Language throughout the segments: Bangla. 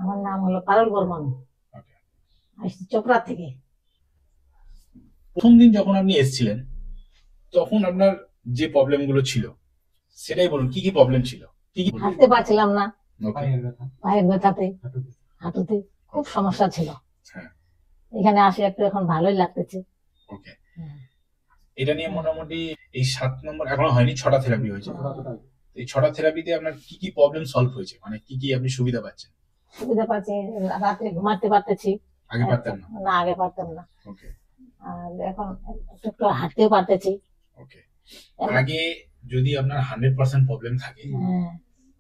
আমার নাম হলো পারুল বর্মন, ওকে। আসছি চোপড়া থেকে। প্রথম দিন যখন আপনি এসেছিলেন তখন আপনার যে প্রবলেম গুলো ছিল সেটাই বলুন, কি কি প্রবলেম ছিল, কি কি? হাঁটতে পারছিলাম না, ওকে। পায়ের ব্যথাতে, হাঁটুতে খুব সমস্যা ছিল। হ্যাঁ। এখানে আসে একটু এখন ভালোই লাগতেছে। ওকে। এটা নিয়ে মোটামুটি এই 7 নম্বর এখনো হয়নি, 6টা থেরাপি হয়েছে। এই 6টা থেরাপিতে আপনার কি কি প্রবলেম সলভ হয়েছে, মানে কি কি আপনি সুবিধা পাচ্ছেন? সুবিধা পাচ্ছি, রাত্রে ঘুমাতে পারতেছি। আগে পারতেন না? না, আগে পারতাম না। ওকে। আর এখন একটু একটু হাঁটতেও পারতেছি। ওকে। আগে যদি আপনার 100% প্রবলেম থাকে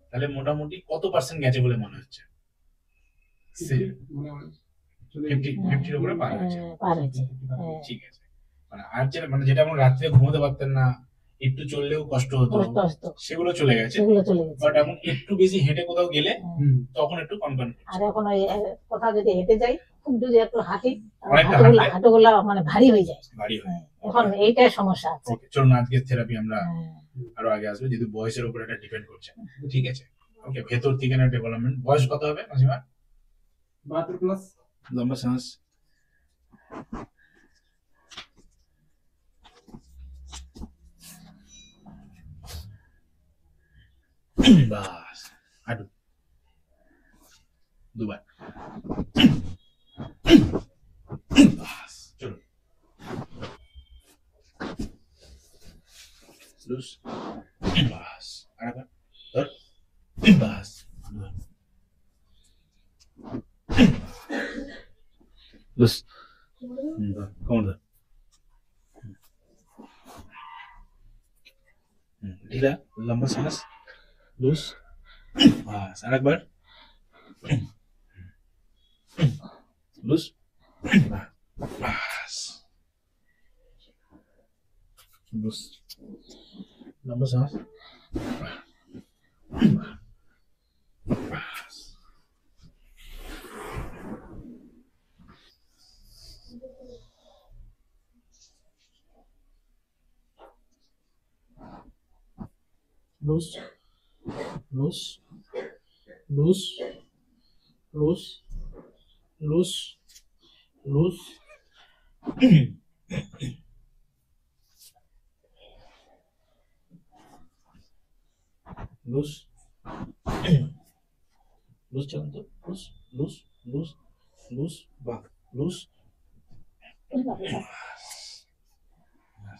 তাহলে মোটামুটি কত পার্সেন্ট গেছে বলে মনে হচ্ছে? 50-50 উপরে পার হয়েছে। ঠিক আছে। মানে আর যেটা আমরা রাত্রে ঘুমোতে পারতেন না, একটু চললেও কষ্ট হতো, সেগুলো চলে গেছে। বাট এখন একটু বেশি হেঁটে কোথাও গেলে তখন একটু কনকন করছে। আর এখন ওই কোথাও যদি হেঁটে যাই, খুব যদি একটু হাঁটি, অনেকটা হাঁটুগুলা মানে ভারী হয়ে যায়। ভারী হয়। এখন এইটাই সমস্যা আছে। ওকে, চলুন আজকের থেরাপি আমরা আরো আগে আসবে, যেহেতু বয়সের উপর এটা ডিপেন্ড করছে। ঠিক আছে। ওকে, ভেতর থেকে না ডেভেলপমেন্ট। বয়স কত হবে মাসিমা? 72+। লম্বা শ্বাস। বাস, হাঁটু দুবার। বাস, চলুন। লুজ। বাস, আরেকবার ধর। বাস, ধর। লুজ। ধর, কোমর ধর। ঢিলা, লম্বা শ্বাস। লুজ। বাস, আরেকবার। লুজ। বাস, লুজ। লম্বা শ্বাস। বাস। Loose, loose, loose, loose, loose, loose. Loose. Loose চলুন তো, loose, loose, loose, loose, back, loose.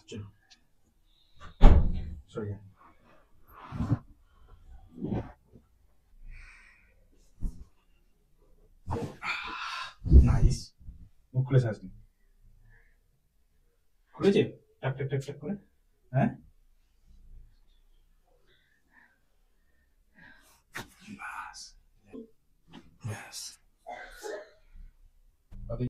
চলুন। Sorry. নাইস। মুখ খুলে শ্বাস নিন। খুলেছে? টাক টাক টাক টাক করে। হ্যাঁ?